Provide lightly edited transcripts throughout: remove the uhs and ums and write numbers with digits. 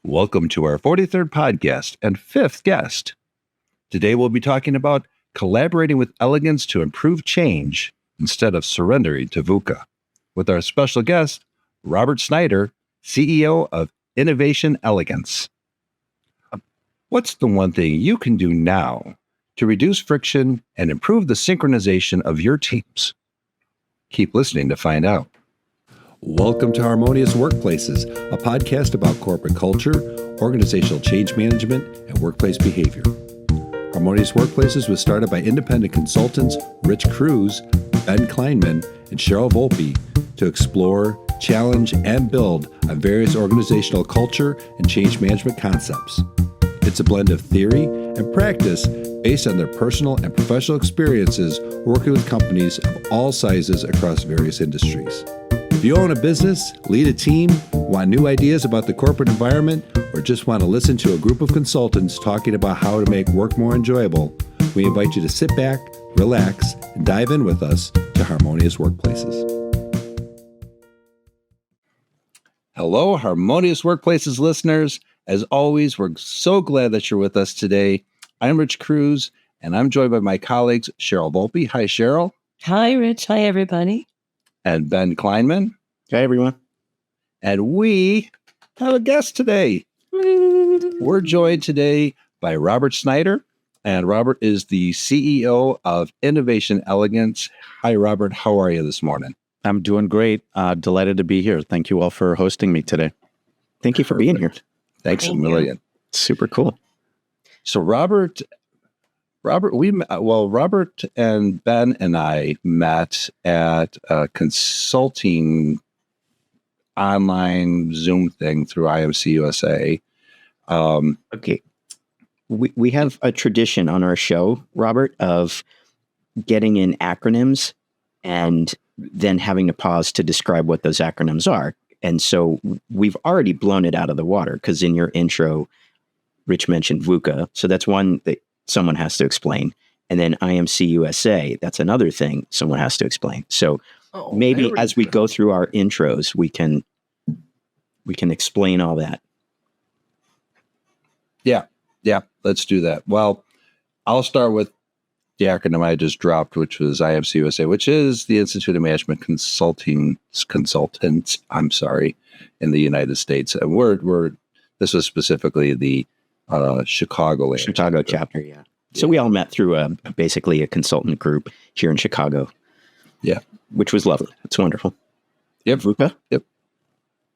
Welcome to our 43rd podcast and 5th guest. Today we'll be talking about collaborating with elegance to improve change instead of surrendering to VUCA, with our special guest, Robert Snyder, CEO of Innovation Elegance. What's the one thing you can do now to reduce friction and improve the synchronization of your teams? Keep listening to find out. Welcome to Harmonious Workplaces, a podcast about corporate culture, organizational change management, and workplace behavior. Harmonious Workplaces was started by independent consultants Rich Cruz, Ben Kleinman, and Cheryl Volpe to explore, challenge, and build on various organizational culture and change management concepts. It's a blend of theory and practice based on their personal and professional experiences working with companies of all sizes across various industries. If you own a business, lead a team, want new ideas about the corporate environment, or just want to listen to a group of consultants talking about how to make work more enjoyable, we invite you to sit back, relax, and dive in with us to Harmonious Workplaces. Hello, Harmonious Workplaces listeners. As always, we're so glad that you're with us today. I'm Rich Cruz, and I'm joined by my colleagues, Cheryl Volpe. Hi, Cheryl. Hi, Rich. Hi, everybody. And Ben Kleinman. Hi, everyone. And we have a guest today. We're joined today by Robert Snyder, and Robert is the CEO of Innovation Elegance. Hi, Robert. How are you this morning? I'm doing great. Delighted to be here. Thank you all for hosting me today. Thank you for being here. Thanks a million. Super cool. So Robert and Ben and I met at a consulting online Zoom thing through IMC USA. Okay. We have a tradition on our show, Robert, of getting in acronyms and then having to pause to describe what those acronyms are. And so we've already blown it out of the water because in your intro, Rich mentioned VUCA. So that's one that someone has to explain. And then IMC USA, that's another thing someone has to explain. So maybe as we go through our intros, we can explain all that. Yeah, let's do that. Well, I'll start with the acronym I just dropped, which was IMC USA, which is the Institute of Management Consultants, in the United States. And this was specifically the Chicago chapter, yeah. So we all met through basically a consultant group here in Chicago. Yeah. Which was lovely. It's wonderful. Yep. VUCA? Yep.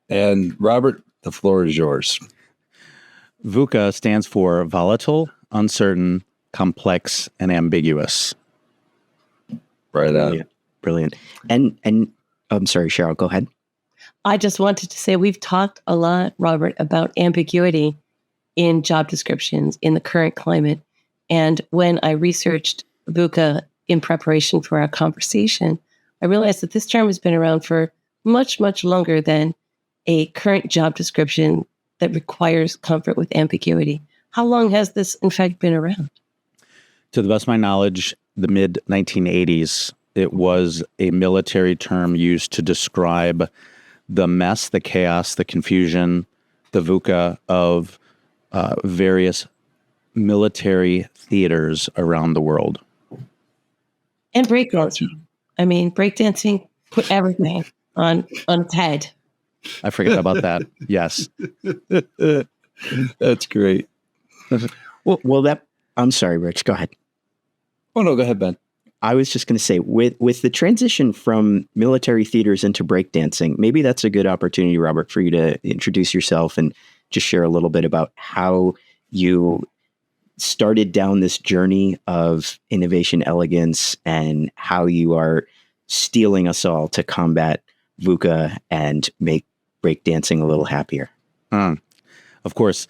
And Robert, the floor is yours. VUCA stands for volatile, uncertain, complex, and ambiguous. Right on. Brilliant. And I'm sorry, Cheryl, go ahead. I just wanted to say we've talked a lot, Robert, about ambiguity in job descriptions in the current climate. And when I researched VUCA in preparation for our conversation, I realized that this term has been around for much, much longer than a current job description that requires comfort with ambiguity. How long has this, in fact, been around? To the best of my knowledge, the mid-1980s, it was a military term used to describe the mess, the chaos, the confusion, the VUCA of various military theaters around the world. And breakdancing. I mean, breakdancing put everything on its head. I forget about that. Yes. That's great. Well, I'm sorry, Rich, go ahead. Oh, no, go ahead, Ben. I was just going to say, with the transition from military theaters into breakdancing, maybe that's a good opportunity, Robert, for you to introduce yourself and just share a little bit about how you started down this journey of innovation elegance and how you are steeling us all to combat VUCA and make breakdancing a little happier. Of course,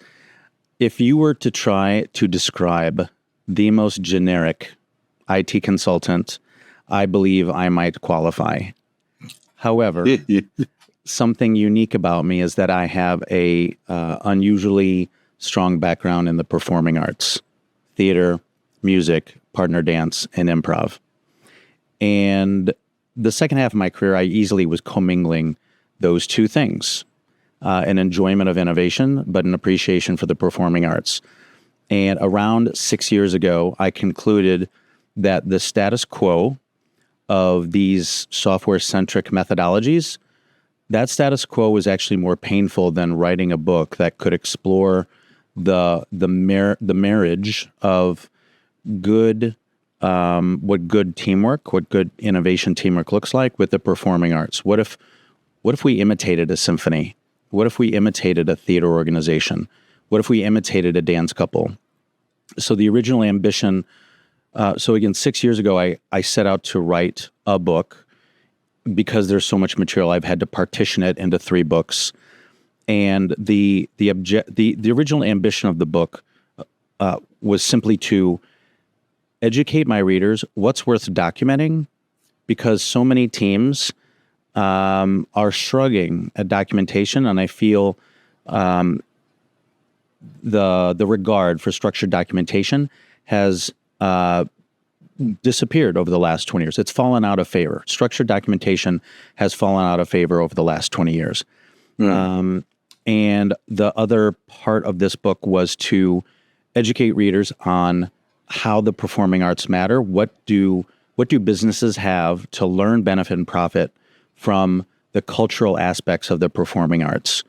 if you were to try to describe the most generic IT consultant, I believe I might qualify. However, something unique about me is that I have a unusually strong background in the performing arts, theater, music, partner dance, and improv. And the second half of my career, I easily was commingling those two things. an enjoyment of innovation, but an appreciation for the performing arts. And around 6 years ago, I concluded that the status quo of these software-centric methodologies, that status quo was actually more painful than writing a book that could explore the marriage of good, what good teamwork, what good innovation teamwork looks like with the performing arts. What if we imitated a symphony? What if we imitated a theater organization? What if we imitated a dance couple? So the original ambition, so again, 6 years ago, I set out to write a book. Because there's so much material, I've had to partition it into 3 books. And the original ambition of the book was simply to educate my readers what's worth documenting, because so many teams are shrugging at documentation, and I feel the regard for structured documentation has disappeared over the last 20 years. It's fallen out of favor. Structured documentation has fallen out of favor over the last 20 years. And the other part of this book was to educate readers on how the performing arts matter. What do businesses have to learn, benefit, and profit from the cultural aspects of the performing arts?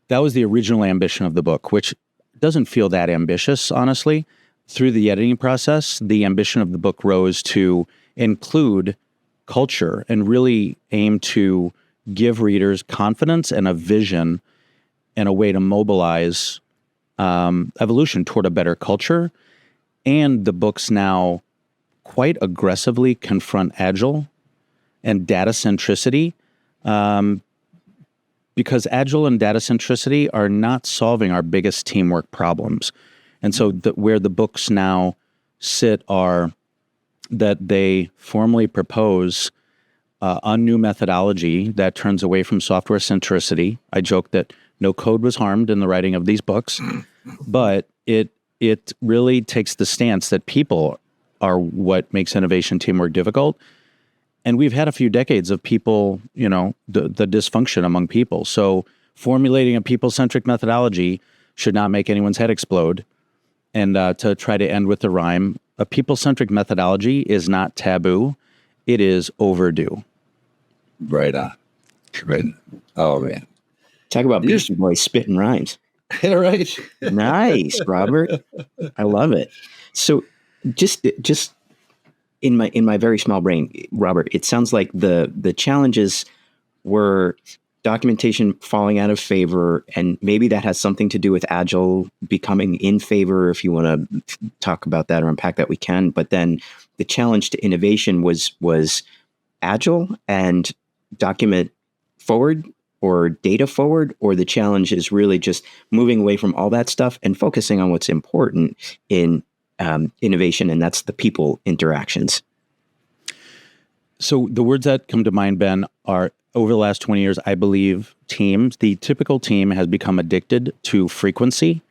That was the original ambition of the book, which doesn't feel that ambitious, honestly. Through the editing process, the ambition of the book rose to include culture and really aim to give readers confidence and a vision and a way to mobilize evolution toward a better culture. And the books now quite aggressively confront Agile and data centricity, because Agile and data centricity are not solving our biggest teamwork problems. And so where the books now sit are that they formally propose a new methodology that turns away from software centricity. I joke that no code was harmed in the writing of these books, but it really takes the stance that people are what makes innovation teamwork difficult. And we've had a few decades of people, the dysfunction among people. So formulating a people-centric methodology should not make anyone's head explode. And to try to end with the rhyme, a people-centric methodology is not taboo. It is overdue. Right on. Right. Oh, man. Talk about Beastie Boys spitting rhymes. Right. Nice, Robert. I love it. So just in my very small brain, Robert, it sounds like the challenges were documentation falling out of favor, and maybe that has something to do with Agile becoming in favor. If you want to talk about that or unpack that, we can. But then the challenge to innovation was Agile and document forward or data forward, or the challenge is really just moving away from all that stuff and focusing on what's important in innovation, and that's the people interactions. So the words that come to mind, Ben, are over the last 20 years, I believe the typical team has become addicted to frequency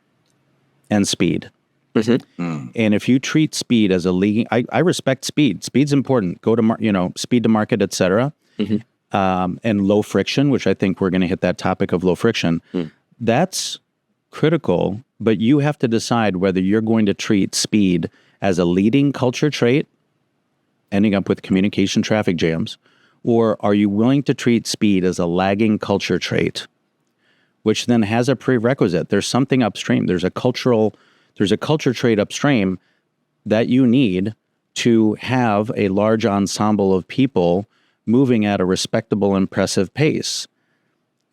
and speed. Mm-hmm. And if you treat speed as a leading, I respect speed. Speed's important. Go to, speed to market, et cetera. Mm-hmm. And low friction, which I think we're going to hit that topic of low friction. That's critical, but you have to decide whether you're going to treat speed as a leading culture trait, ending up with communication traffic jams, or are you willing to treat speed as a lagging culture trait, which then has a prerequisite. There's something upstream. There's a culture trait upstream that you need to have a large ensemble of people moving at a respectable, impressive pace.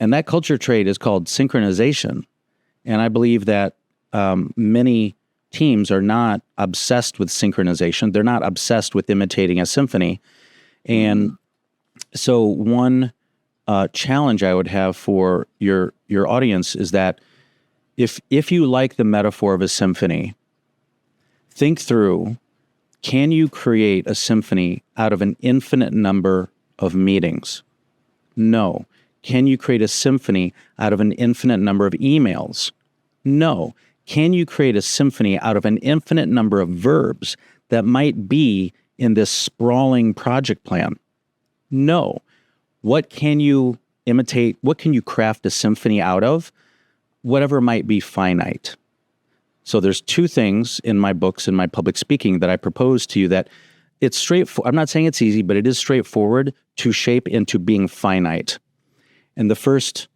And that culture trait is called synchronization. And I believe that many teams are not obsessed with synchronization. They're not obsessed with imitating a symphony. And so one challenge I would have for your audience is that if you like the metaphor of a symphony, think through, can you create a symphony out of an infinite number of meetings? No. Can you create a symphony out of an infinite number of emails? No. Can you create a symphony out of an infinite number of verbs that might be in this sprawling project plan? No. What can you imitate, what can you craft a symphony out of? Whatever might be finite. So there's two things in my books, in my public speaking, that I propose to you that it's straightforward. I'm not saying it's easy, but it is straightforward to shape into being finite. And the first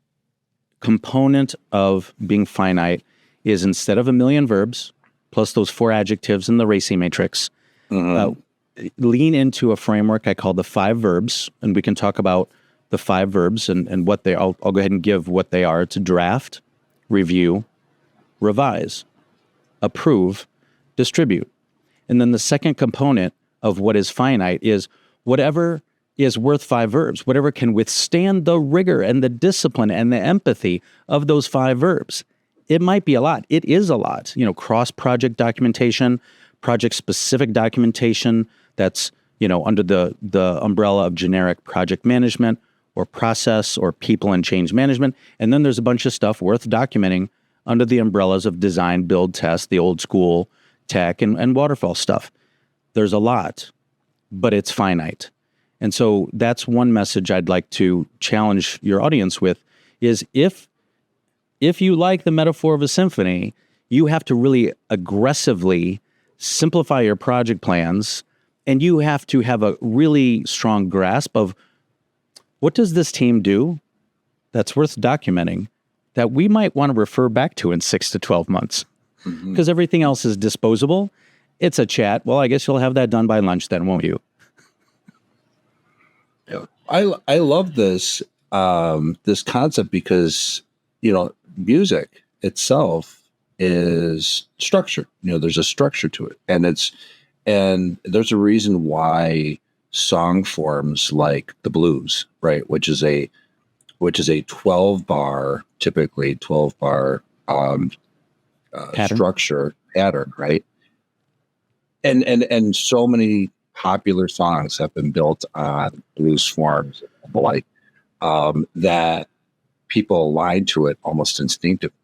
component of being finite is, instead of 1,000,000 verbs, plus those 4 adjectives in the Racy matrix, lean into a framework I call the 5 verbs. And we can talk about the 5 verbs and what they are. I'll go ahead and give what they are. It's draft, review, revise, approve, distribute. And then the second component of what is finite is whatever is worth 5 verbs, whatever can withstand the rigor and the discipline and the empathy of those 5 verbs. It might be a lot. It is a lot. Cross-project documentation, project-specific documentation that's, under the umbrella of generic project management or process or people and change management. And then there's a bunch of stuff worth documenting under the umbrellas of design, build, test, the old school tech and waterfall stuff. There's a lot, but it's finite. And so that's one message I'd like to challenge your audience with is if you like the metaphor of a symphony, you have to really aggressively simplify your project plans, and you have to have a really strong grasp of what does this team do that's worth documenting that we might want to refer back to in 6 to 12 months. Because everything else is disposable. It's a chat. Well, I guess you'll have that done by lunch then, won't you? I love this this concept because music itself is structured. There's a structure to it, and there's a reason why song forms like the blues, right, which is a 12 bar, typically 12 bar structure pattern, right? And so many popular songs have been built on blues forms like that people align to it almost instinctively.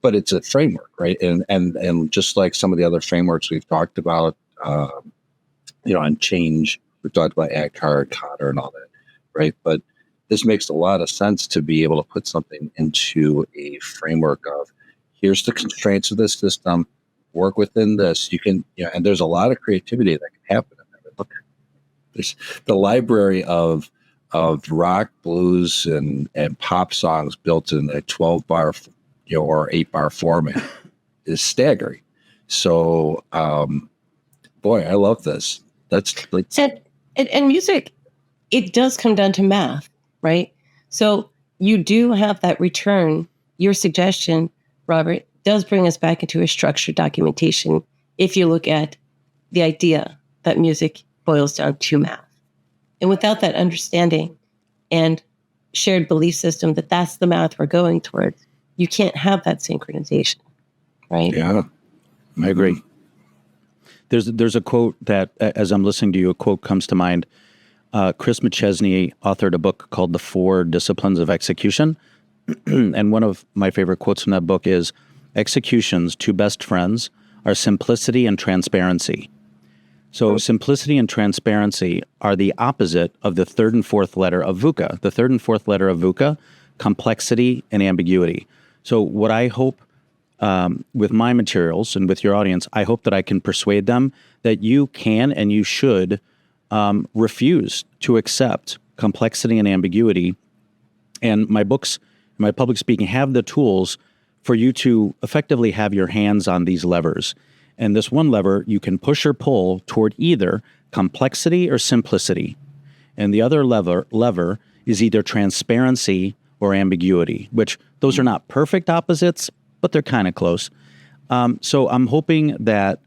But it's a framework, right? And just like some of the other frameworks we've talked about, on change, we've talked about Eckhart, Cotter, and all that, right? But this makes a lot of sense to be able to put something into a framework of here's the constraints of this system. Work within this. You can, and there's a lot of creativity that can happen in there. Look, there's the library of rock, blues, and pop songs built in a 12 bar, or 8 bar format is staggering. So, boy, I love this. That's like, and music, it does come down to math, right? So you do have that return. Your suggestion, Robert, does bring us back into a structured documentation if you look at the idea that music boils down to math. And without that understanding and shared belief system that that's the math we're going towards, you can't have that synchronization, right? Yeah, I agree. There's a quote that, as I'm listening to you, a quote comes to mind. Chris McChesney authored a book called The 4 Disciplines of Execution. And one of my favorite quotes from that book is, execution's 2 best friends are simplicity and transparency. So simplicity and transparency are the opposite of the 3rd and 4th letter of VUCA. The 3rd and 4th letter of VUCA, complexity and ambiguity. So what I hope with my materials and with your audience, I hope that I can persuade them that you can and you should refuse to accept complexity and ambiguity. And my books, my public speaking, have the tools for you to effectively have your hands on these levers. And this one lever, you can push or pull toward either complexity or simplicity. And the other lever is either transparency or ambiguity, which those are not perfect opposites, but they're kind of close. So I'm hoping that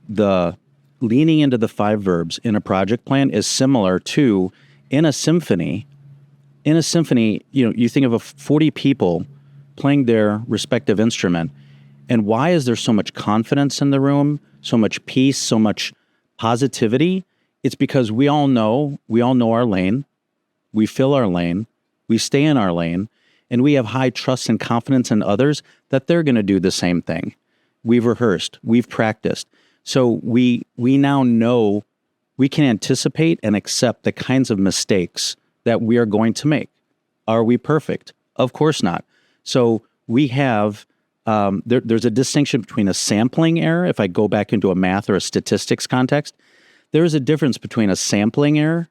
the leaning into the 5 verbs in a project plan is similar to in a symphony. In a symphony, you think of 40 people playing their respective instrument. And why is there so much confidence in the room, so much peace, so much positivity? It's because we all know our lane, we fill our lane, we stay in our lane, and we have high trust and confidence in others that they're going to do the same thing. We've rehearsed, we've practiced. So we now know we can anticipate and accept the kinds of mistakes that we are going to make. Are we perfect? Of course not. So we have, there's a distinction between a sampling error. If I go back into a math or a statistics context, there is a difference between a sampling error,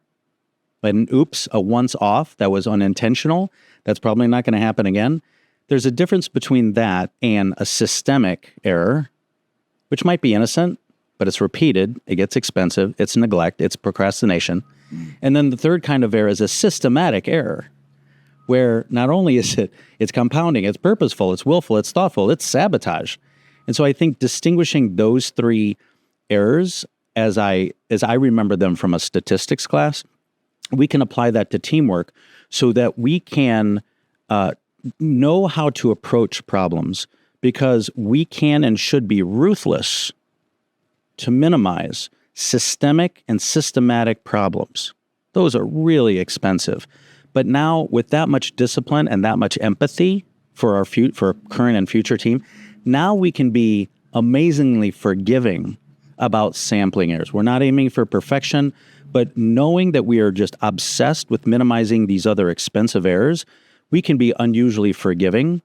an oops, a once off that was unintentional. That's probably not going to happen again. There's a difference between that and a systemic error, which might be innocent, but it's repeated, it gets expensive, it's neglect, it's procrastination. And then the third kind of error is a systematic error, where not only is it's compounding, it's purposeful, it's willful, it's thoughtful, it's sabotage. And so I think distinguishing those three errors as I remember them from a statistics class, we can apply that to teamwork so that we can know how to approach problems, because we can and should be ruthless to minimize systemic and systematic problems. Those are really expensive. But now with that much discipline and that much empathy for our current and future team, now we can be amazingly forgiving about sampling errors. We're not aiming for perfection, but knowing that we are just obsessed with minimizing these other expensive errors, we can be unusually forgiving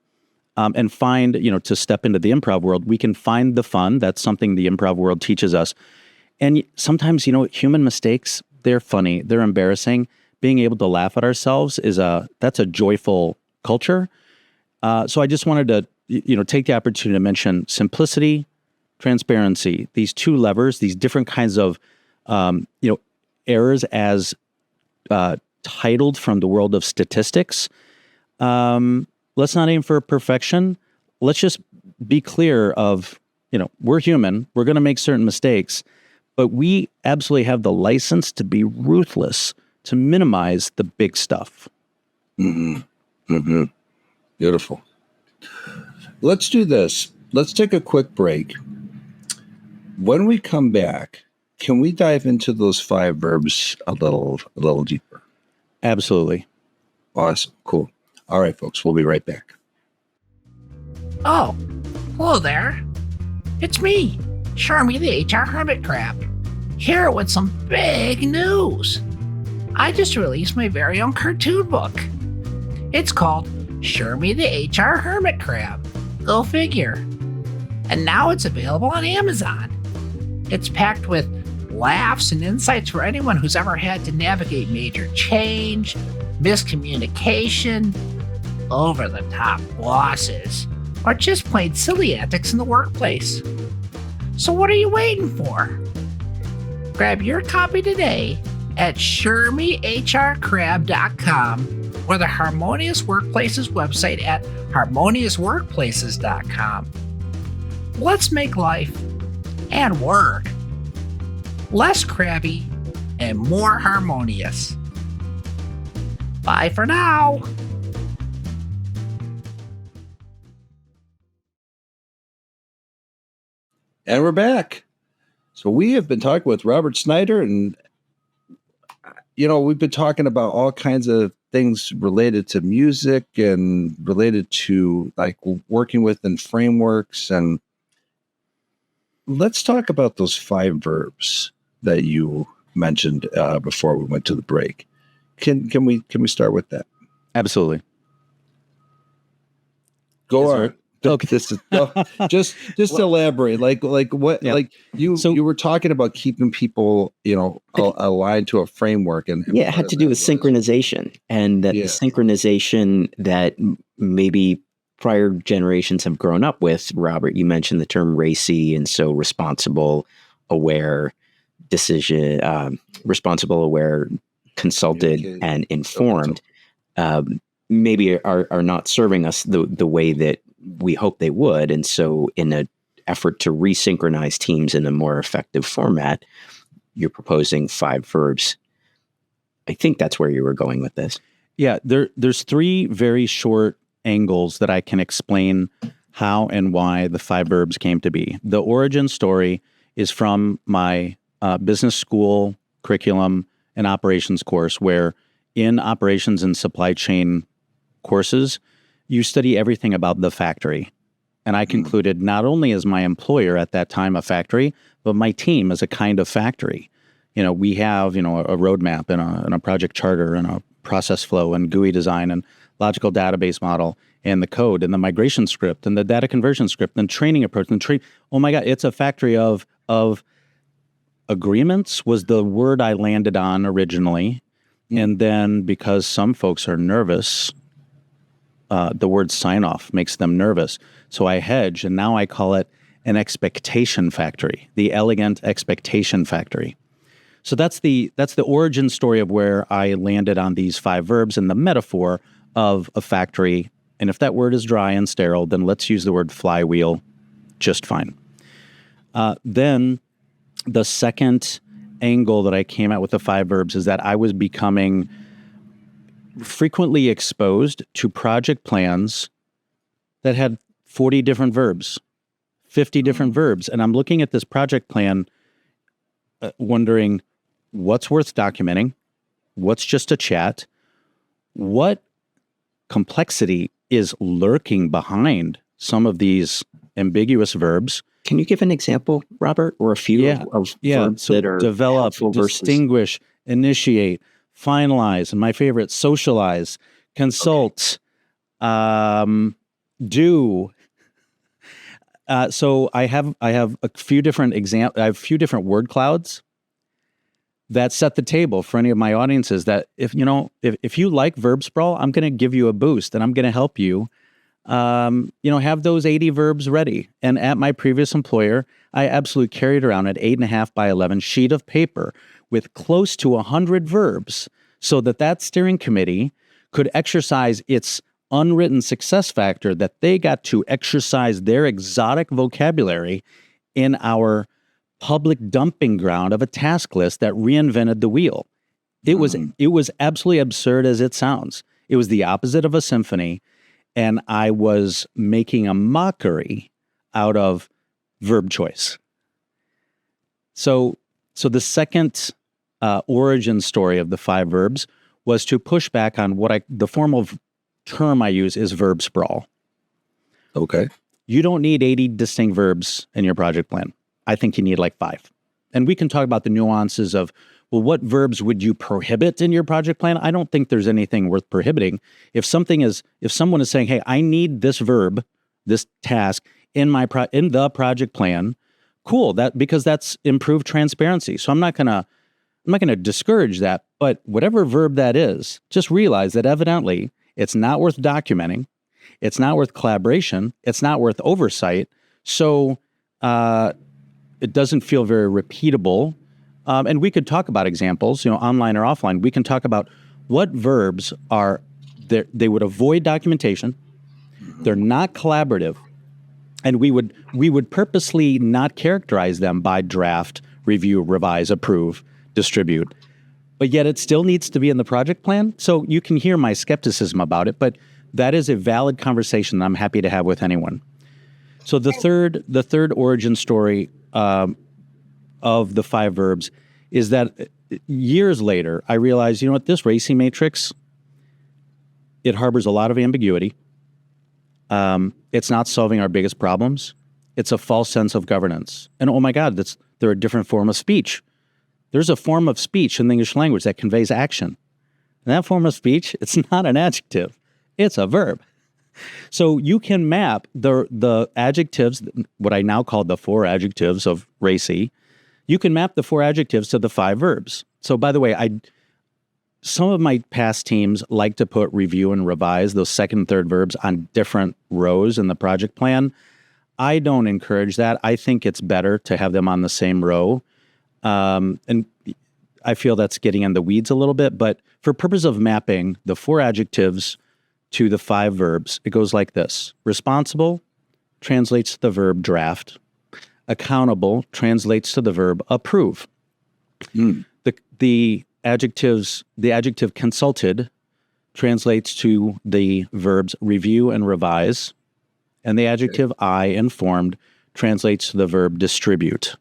and find, to step into the improv world, we can find the fun. That's something the improv world teaches us. And sometimes, human mistakes, they're funny, they're embarrassing. Being able to laugh at ourselves that's a joyful culture. So I just wanted to, take the opportunity to mention simplicity, transparency, these two levers, these different kinds of, errors as titled from the world of statistics. Let's not aim for perfection. Let's just be clear of, we're human, we're going to make certain mistakes, but we absolutely have the license to be ruthless, to minimize the big stuff. Mm-hmm. Mm-hmm. Beautiful. Let's do this. Let's take a quick break. When we come back, can we dive into those 5 verbs a little deeper? Absolutely. Awesome. Cool. All right, folks, we'll be right back. Oh, hello there. It's me, Charmy the HR Hermit Crab, here with some big news. I just released my very own cartoon book. It's called Charmy the HR Hermit Crab. Go figure. And now it's available on Amazon. It's packed with laughs and insights for anyone who's ever had to navigate major change, miscommunication, over-the-top bosses, or just plain silly antics in the workplace. So what are you waiting for? Grab your copy today at ShermyHRCrab.com or the Harmonious Workplaces website at HarmoniousWorkplaces.com. Let's make life and work less crabby and more harmonious. Bye for now. And we're back. So we have been talking with Robert Snyder, and we've been talking about all kinds of things related to music and related to like working within frameworks. And let's talk about those 5 verbs that you mentioned before we went to the break. Can we start with that? Absolutely. Go on. Right? Okay. This is just elaborate. Like what? Yeah. Like you were talking about keeping people, aligned to a framework, and it had to do with synchronization, and that the synchronization that maybe prior generations have grown up with. Robert, you mentioned the term RACI, and so responsible, aware, responsible, aware, consulted, and informed. Maybe are not serving us the way that we hope they would. And so in an effort to resynchronize teams in a more effective format, you're proposing 5 verbs. I think that's where you were going with this. Yeah, there's 3 very short angles that I can explain how and why the 5 verbs came to be. The origin story is from my business school curriculum and operations course, where in operations and supply chain courses, you study everything about the factory. And I concluded not only is my employer at that time a factory, but my team is a kind of factory. We have, a roadmap and a project charter and a process flow and GUI design and logical database model and the code and the migration script and the data conversion script and training approach and oh my God, it's a factory of agreements was the word I landed on originally. And then because some folks are nervous, the word sign off makes them nervous. So I hedge, and now I call it an expectation factory, the elegant expectation factory. So that's the origin story of where I landed on these 5 verbs and the metaphor of a factory. And if that word is dry and sterile, then let's use the word flywheel just fine. Then the second angle that I came at with the 5 verbs is that I was becoming frequently exposed to project plans that had 40 different verbs, 50 different verbs. And I'm looking at this project plan wondering what's worth documenting, what's just a chat, what complexity is lurking behind some of these ambiguous verbs. Can you give an example, Robert, or a few of verbs so that are develop, distinguish, initiate, finalize, and my favorite, socialize, consult, do. So I have a few different I have a few different word clouds that set the table for any of my audiences. That if you like verb sprawl, I'm going to give you a boost, and I'm going to help you. Have those 80 verbs ready. And at my previous employer, I absolutely carried around an 8.5 by 11 sheet of paper with close to 100 verbs so that steering committee could exercise its unwritten success factor, that they got to exercise their exotic vocabulary in our public dumping ground of a task list that reinvented the wheel. It was absolutely absurd as it sounds. It was the opposite of a symphony. And I was making a mockery out of verb choice. So the second origin story of the 5 verbs was to push back on the formal term I use is verb sprawl. Okay. You don't need 80 distinct verbs in your project plan. I think you need like 5. And we can talk about the nuances of, well, what verbs would you prohibit in your project plan? I don't think there's anything worth prohibiting. If someone is saying, hey, I need this verb, this task in the project plan, cool, because that's improved transparency. So I'm not gonna discourage that, but whatever verb that is, just realize that evidently it's not worth documenting, it's not worth collaboration, it's not worth oversight. So it doesn't feel very repeatable. And we could talk about examples, online or offline. We can talk about what verbs are there. They would avoid documentation. They're not collaborative. And we would purposely not characterize them by draft, review, revise, approve, distribute. But yet it still needs to be in the project plan. So you can hear my skepticism about it, but that is a valid conversation that I'm happy to have with anyone. So the third origin story of the 5 verbs is that years later, I realized, this RACI matrix, it harbors a lot of ambiguity. It's not solving our biggest problems. It's a false sense of governance. And oh my God, they're a different form of speech. There's a form of speech in the English language that conveys action. And that form of speech, it's not an adjective. It's a verb. So you can map the adjectives, what I now call the 4 adjectives of RACI. You can map the 4 adjectives to the 5 verbs. So by the way, some of my past teams like to put review and revise, those second and third verbs, on different rows in the project plan. I don't encourage that. I think it's better to have them on the same row. And I feel that's getting in the weeds a little bit. But for purpose of mapping the 4 adjectives to the 5 verbs, it goes like this. Responsible translates to the verb draft. Accountable translates to the verb approve. The adjective consulted translates to the verbs review and revise. And the adjective I, informed, translates to the verb distribute.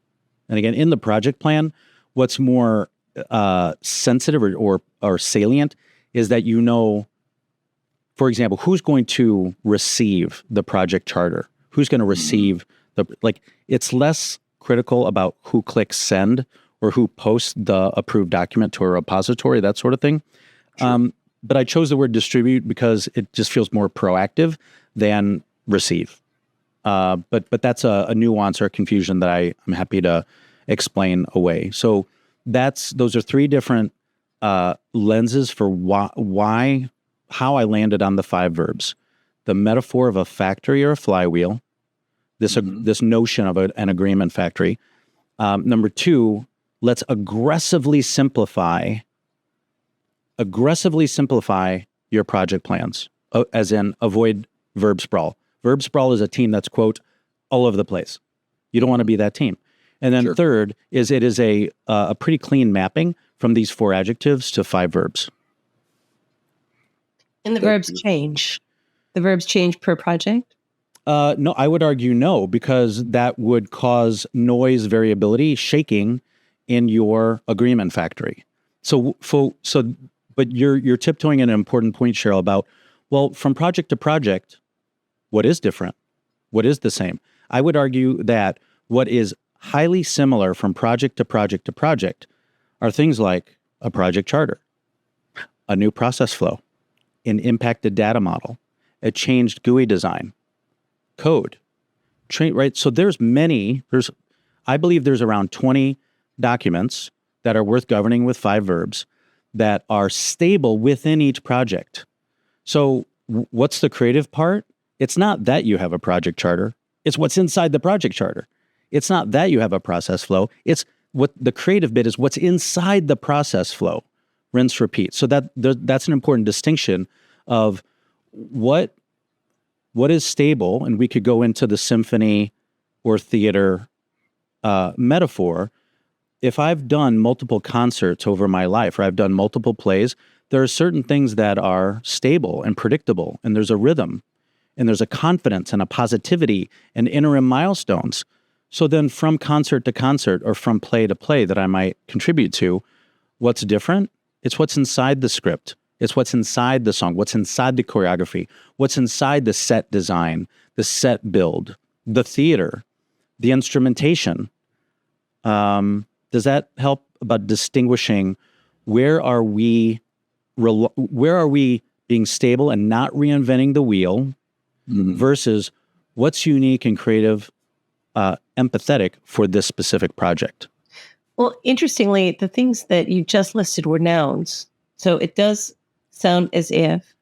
And again, in the project plan, what's more sensitive or salient is that for example, who's going to receive the project charter? Who's going to receive it's less critical about who clicks send or who posts the approved document to a repository, that sort of thing. Sure. but I chose the word distribute because it just feels more proactive than receive. But that's a nuance or confusion that I'm happy to explain away. So those are three different lenses for how I landed on the 5 verbs. The metaphor of a factory or a flywheel, this notion of an agreement factory. Number 2, let's aggressively simplify your project plans, as in avoid verb sprawl. Verb sprawl is a team that's, quote, all over the place. You don't want to be that team. And then third is it is a pretty clean mapping from these 4 adjectives to 5 verbs. And the verbs change. The verbs change per project? No, I would argue no, because that would cause noise, variability, shaking in your agreement factory. But you're tiptoeing an important point, Cheryl, about, well, from project to project, what is different? What is the same? I would argue that what is highly similar from project to project to project are things like a project charter, a new process flow, an impacted data model, a changed GUI design, code, right? So I believe there's around 20 documents that are worth governing with 5 verbs that are stable within each project. So what's the creative part? It's not that you have a project charter. It's what's inside the project charter. It's not that you have a process flow. It's what the creative bit is what's inside the process flow. Rinse, repeat. So that's an important distinction of what is stable, and we could go into the symphony or theater metaphor. If I've done multiple concerts over my life, or I've done multiple plays, there are certain things that are stable and predictable, and there's a rhythm, and there's a confidence and a positivity and interim milestones. So then from concert to concert or from play to play that I might contribute to, what's different? It's what's inside the script. It's what's inside the song, what's inside the choreography, what's inside the set design, the set build, the theater, the instrumentation. Does that help about distinguishing where are we being stable and not reinventing the wheel versus what's unique and creative, empathetic for this specific project? Well, interestingly, the things that you just listed were nouns. So it does sound as if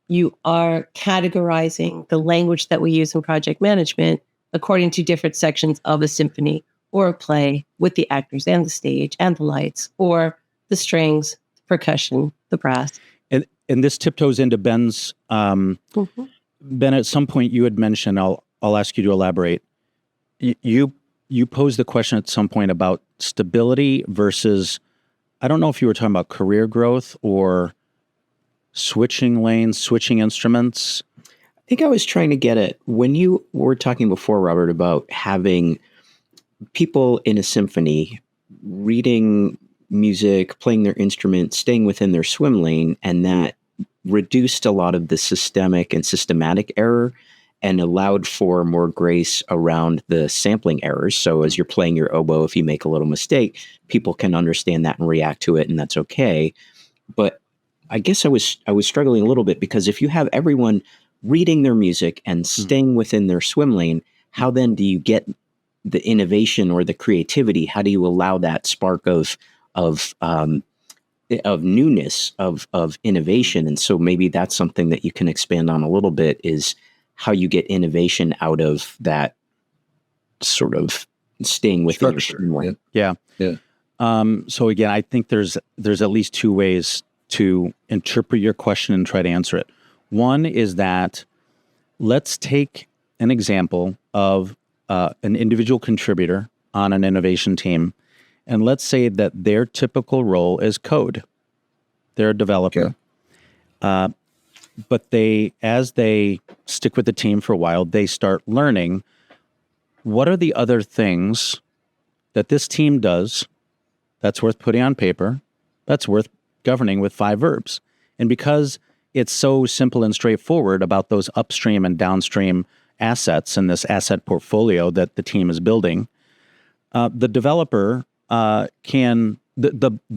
you are categorizing the language that we use in project management according to different sections of a symphony or a play with the actors and the stage and the lights, or the strings, the percussion, the brass. And this tiptoes into Ben's. Ben, at some point you had mentioned, I'll ask you to elaborate. You posed the question at some point about stability versus, I don't know if you were talking about career growth or switching lanes, switching instruments. I think I was trying to get at, when you were talking before, Robert, about having people in a symphony reading music, playing their instrument, staying within their swim lane, and that reduced a lot of the systemic and systematic error and allowed for more grace around the sampling errors. So as you're playing your oboe, if you make a little mistake, people can understand that and react to it, and that's okay. But I guess I was struggling a little bit, because if you have everyone reading their music and staying within their swim lane, how then do you get the innovation or the creativity? How do you allow that spark of newness, of innovation? And so maybe that's something that you can expand on a little bit, is how you get innovation out of that sort of staying within your swim lane. Yeah. So again, I think there's at least 2 ways to interpret your question and try to answer it. One is that let's take an example of an individual contributor on an innovation team, and let's say that their typical role is code. They're a developer. Okay. But as they stick with the team for a while, they start learning what are the other things that this team does that's worth putting on paper, that's worth governing with 5 verbs. And because it's so simple and straightforward about those upstream and downstream assets and this asset portfolio that the team is building, the developer the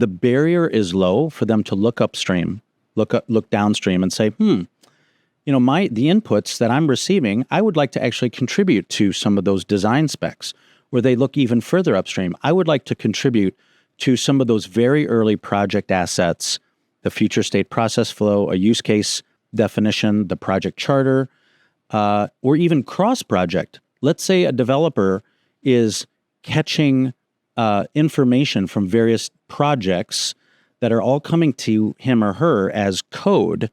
barrier is low for them to look upstream look downstream and say, the inputs that I'm receiving, I would like to actually contribute to some of those design specs, where they look even further upstream. I would like to contribute to some of those very early project assets, the future state process flow, a use case definition, the project charter, or even cross-project. Let's say a developer is catching information from various projects that are all coming to him or her as code,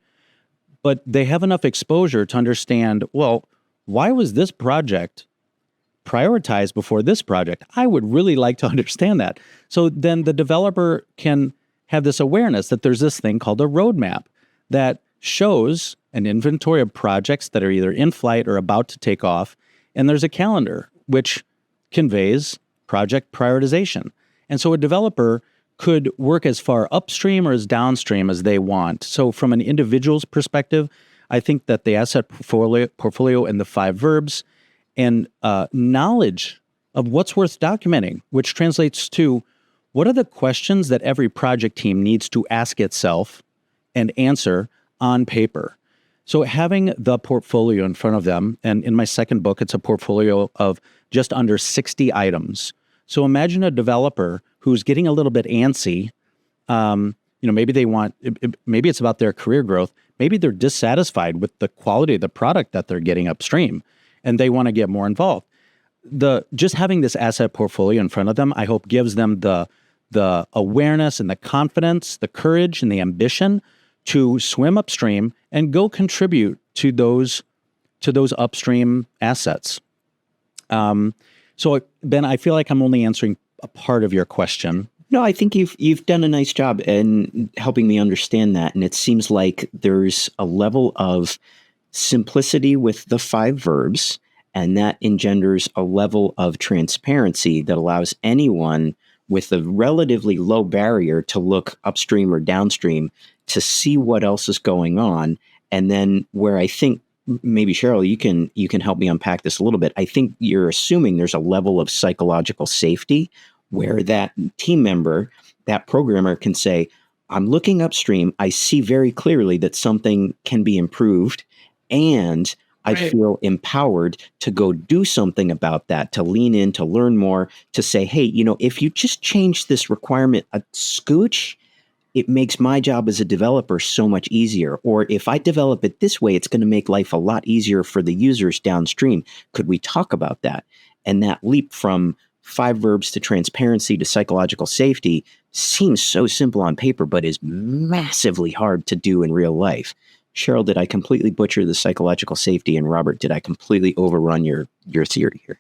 but they have enough exposure to understand, well, why was this project prioritized before this project? I would really like to understand that. So then the developer can have this awareness that there's this thing called a roadmap that shows an inventory of projects that are either in flight or about to take off. And there's a calendar which conveys project prioritization. And so a developer could work as far upstream or as downstream as they want. So from an individual's perspective, I think that the asset portfolio and the 5 verbs and knowledge of what's worth documenting, which translates to what are the questions that every project team needs to ask itself and answer on paper. So having the portfolio in front of them, and in my second book, it's a portfolio of just under 60 items. So imagine a developer who's getting a little bit antsy. Maybe it's about their career growth. Maybe they're dissatisfied with the quality of the product that they're getting upstream, and they want to get more involved. Just having this asset portfolio in front of them, I hope gives them the awareness and the confidence, the courage and the ambition to swim upstream and go contribute to those upstream assets. So Ben, I feel like I'm only answering a part of your question. No, I think you've done a nice job in helping me understand that. And it seems like there's a level of simplicity with the 5 verbs, and that engenders a level of transparency that allows anyone with a relatively low barrier to look upstream or downstream to see what else is going on. And then where I think maybe Cheryl, you can help me unpack this a little bit. I think you're assuming there's a level of psychological safety where that team member, that programmer can say, I'm looking upstream. I see very clearly that something can be improved, and I feel empowered to go do something about that, to lean in, to learn more, to say, hey, if you just change this requirement a scooch, it makes my job as a developer so much easier. Or if I develop it this way, it's going to make life a lot easier for the users downstream. Could we talk about that? And that leap from 5 verbs to transparency to psychological safety seems so simple on paper, but is massively hard to do in real life. Cheryl, did I completely butcher the psychological safety? And Robert, did I completely overrun your theory here?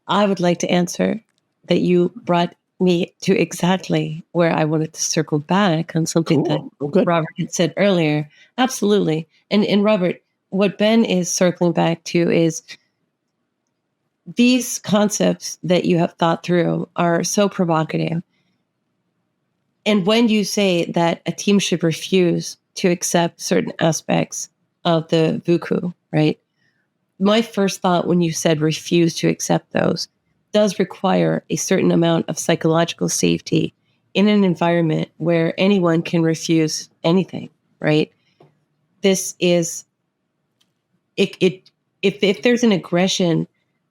I would like to answer that you brought me to exactly where I wanted to circle back on something that Robert had said earlier. Absolutely. And Robert, what Ben is circling back to is these concepts that you have thought through are so provocative. And when you say that a team should refuse to accept certain aspects of the VUCA, right? My first thought when you said refuse to accept those does require a certain amount of psychological safety in an environment where anyone can refuse anything, right? This is, if there's an aggression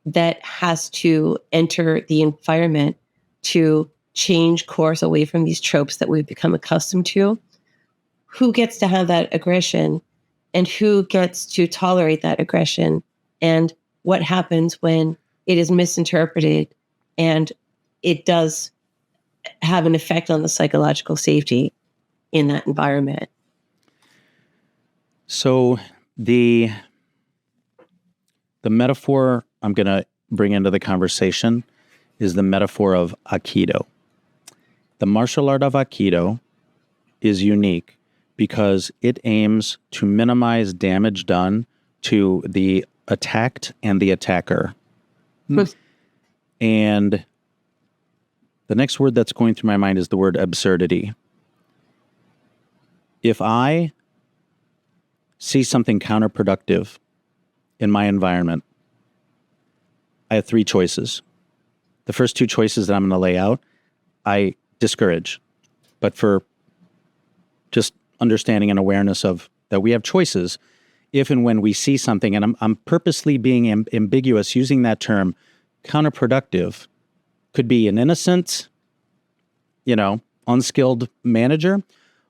that has to enter the environment to change course away from these tropes that we've become accustomed to, who gets to have that aggression and who gets to tolerate that aggression, and what happens when it is misinterpreted and it does have an effect on the psychological safety in that environment. So the metaphor I'm going to bring into the conversation is the metaphor of Aikido. The martial art of Aikido is unique because it aims to minimize damage done to the attacked and the attacker. And the next word that's going through my mind is the word absurdity. If I see something counterproductive in my environment, I have 3 choices. The first 2 choices that I'm going to lay out, I discourage. But for just understanding and awareness of that we have choices if and when we see something. And I'm purposely being ambiguous using that term. Counterproductive could be an innocent, unskilled manager,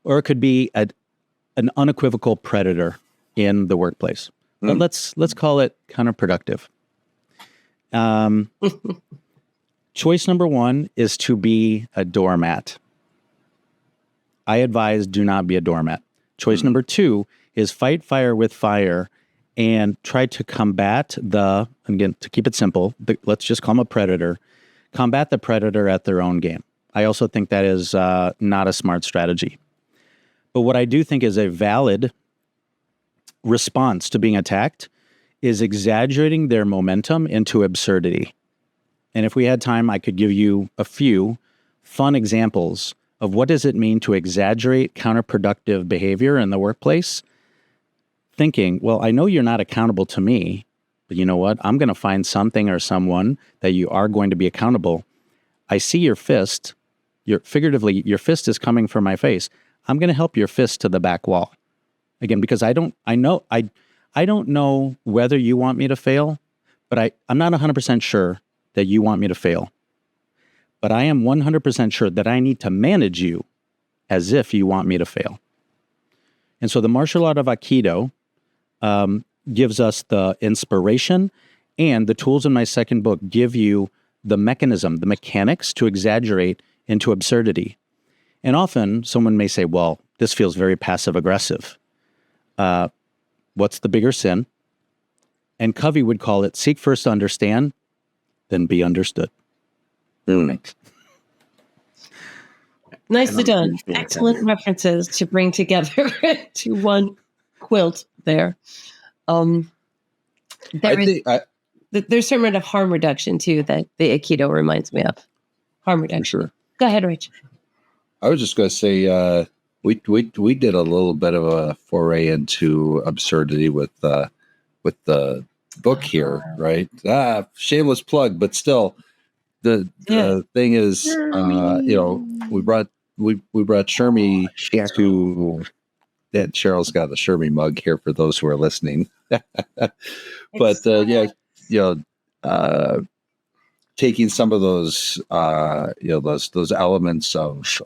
or it could be an unequivocal predator in the workplace. But let's call it counterproductive. Choice number one is to be a doormat. I advise do not be a doormat. Choice number two is fight fire with fire and try to combat again, to keep it simple, let's just call them a predator, combat the predator at their own game. I also think that is not a smart strategy. But what I do think is a valid response to being attacked is exaggerating their momentum into absurdity. And if we had time, I could give you a few fun examples of what does it mean to exaggerate counterproductive behavior in the workplace. Thinking, well, I know you're not accountable to me, but you know what? I'm going to find something or someone that you are going to be accountable. I see your fist. Figuratively, your fist is coming for my face. I'm going to help your fist to the back wall. Again, because I don't know whether you want me to fail, but I'm not 100% sure that you want me to fail. But I am 100% sure that I need to manage you as if you want me to fail. And so the martial art of Aikido gives us the inspiration, and the tools in my second book give you the mechanism, the mechanics to exaggerate into absurdity. And often someone may say, well, this feels very passive aggressive. What's the bigger sin? And Covey would call it seek first to understand, then be understood. Nicely done. Excellent references to bring together to one quilt there. There's some sort of harm reduction too that the Aikido reminds me of. Harm reduction. Sure. Go ahead, Rich. I was just going to say we did a little bit of a foray into absurdity with the book here, right? Shameless plug, but still, the thing is, we brought Shermy to. That Cheryl's got the Shermy mug here for those who are listening. But taking some of those those elements of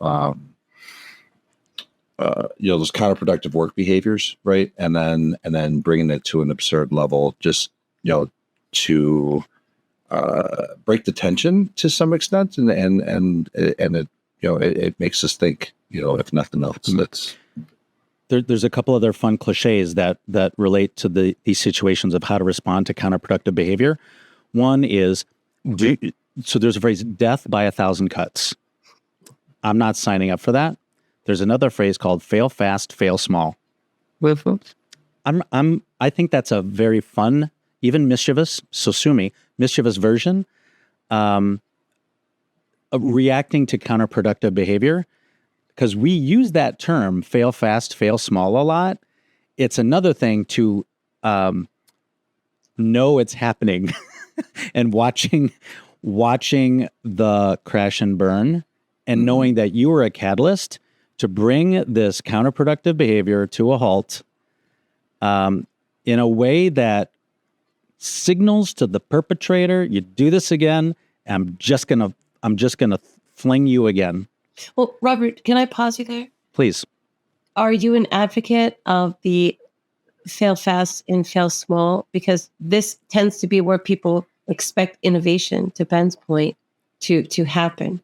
those counterproductive work behaviors, right, and then bringing it to an absurd level, just to break the tension to some extent, and it makes us think, if nothing else, that's. There's a couple other fun cliches that relate to these situations of how to respond to counterproductive behavior. One is, so there's a phrase, death by 1,000 cuts. I'm not signing up for that. There's another phrase called fail fast, fail small. I think that's a very fun, even mischievous, so sue me, mischievous version of reacting to counterproductive behavior. Because we use that term, fail fast, fail small, a lot. It's another thing to know it's happening and watching the crash and burn and knowing that you are a catalyst to bring this counterproductive behavior to a halt in a way that signals to the perpetrator, you do this again, I'm just gonna fling you again. Well, Robert, can I pause you there? Please. Are you an advocate of the fail fast and fail small? Because this tends to be where people expect innovation, to Ben's point, to happen,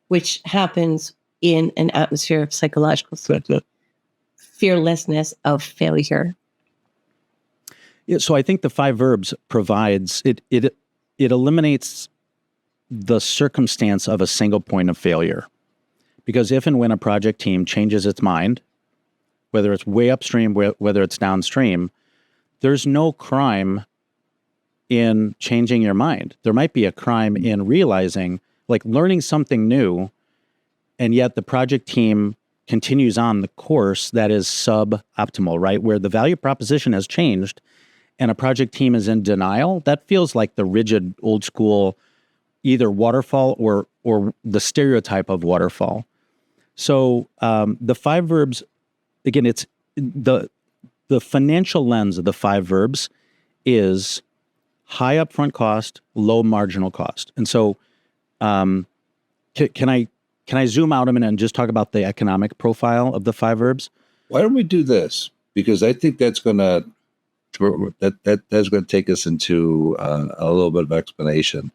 which happens in an atmosphere of psychological fearlessness of failure. Yeah, so I think the 5 verbs provides, it eliminates the circumstance of a single point of failure. Because if and when a project team changes its mind, whether it's way upstream, whether it's downstream, there's no crime in changing your mind. There might be a crime in realizing, like learning something new, and yet the project team continues on the course that is suboptimal, right? Where the value proposition has changed and a project team is in denial. That feels like the rigid, old school, either waterfall or the stereotype of waterfall. So the 5 verbs again, it's the financial lens of the 5 verbs is high upfront cost, low marginal cost. And so, can I zoom out a minute and just talk about the economic profile of the 5 verbs? Why don't we do this? Because I think that's going to take us into a little bit of explanation.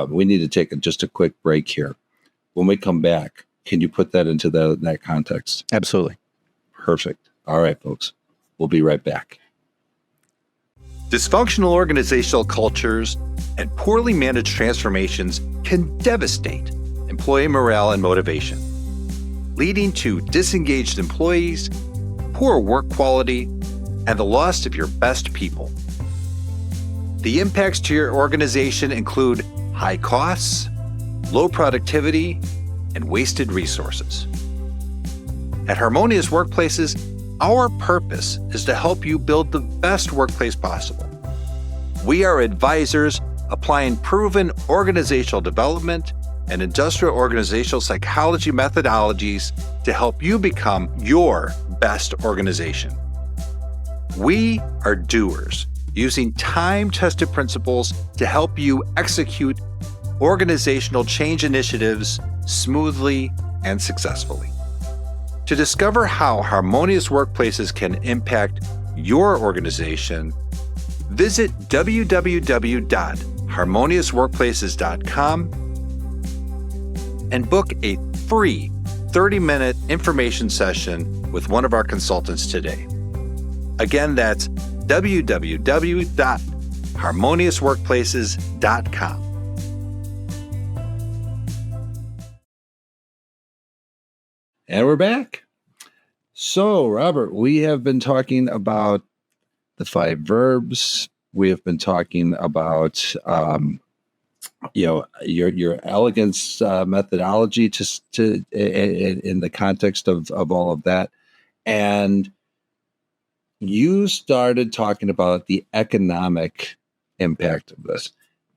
We need to take just a quick break here. When we come back, can you put that into that context? Absolutely. Perfect. All right, folks. We'll be right back. Dysfunctional organizational cultures and poorly managed transformations can devastate employee morale and motivation, leading to disengaged employees, poor work quality, and the loss of your best people. The impacts to your organization include high costs, low productivity, and wasted resources. At Harmonious Workplaces, our purpose is to help you build the best workplace possible. We are advisors applying proven organizational development and industrial organizational psychology methodologies to help you become your best organization. We are doers, using time-tested principles to help you execute organizational change initiatives smoothly and successfully. To discover how Harmonious Workplaces can impact your organization, visit www.harmoniousworkplaces.com and book a free 30-minute information session with one of our consultants today. Again, that's www.harmoniousworkplaces.com. And we're back. So, Robert, we have been talking about the 5 verbs. We have been talking about, your elegance methodology to in the context of all of that. And you started talking about the economic impact of this.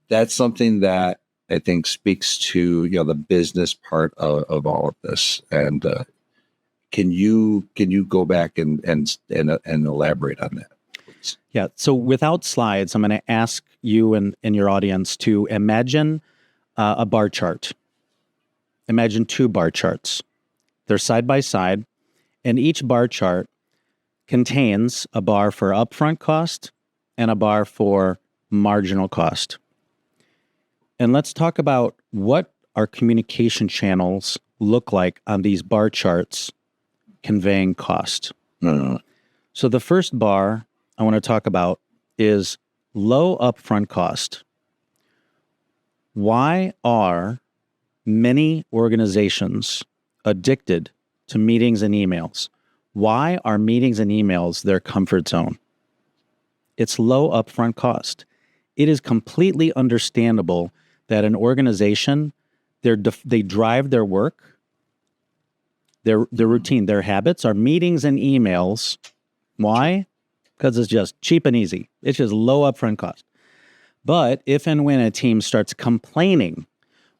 That's something that I think speaks to the business part of all of this. And can you go back and elaborate on that, please? Yeah. So without slides, I'm going to ask you and your audience to imagine a bar chart. Imagine 2 bar charts. They're side by side, and each bar chart contains a bar for upfront cost and a bar for marginal cost. And let's talk about what our communication channels look like on these bar charts conveying cost. So the first bar I want to talk about is low upfront cost. Why are many organizations addicted to meetings and emails? Why are meetings and emails their comfort zone? It's low upfront cost. It is completely understandable that an organization, they drive their work, their routine, their habits are meetings and emails. Why? Because it's just cheap and easy. It's just low upfront cost. But if and when a team starts complaining,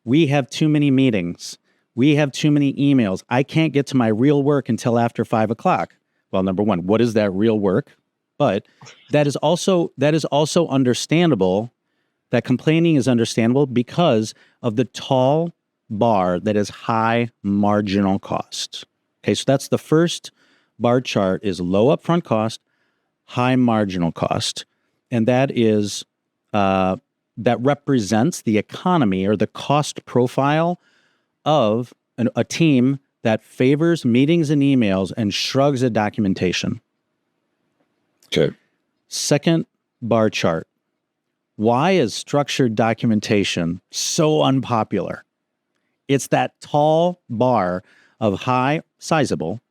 we have too many meetings, we have too many emails, I can't get to my real work until after 5 o'clock. Well, number one, what is that real work? But that is also understandable. That complaining is understandable because of the tall bar that is high marginal cost. Okay, so that's the first bar chart is low upfront cost, high marginal cost. And that is that represents the economy or the cost profile of a team that favors meetings and emails and shrugs at documentation. Okay. Second bar chart. Why is structured documentation so unpopular? It's that tall bar of high, sizable,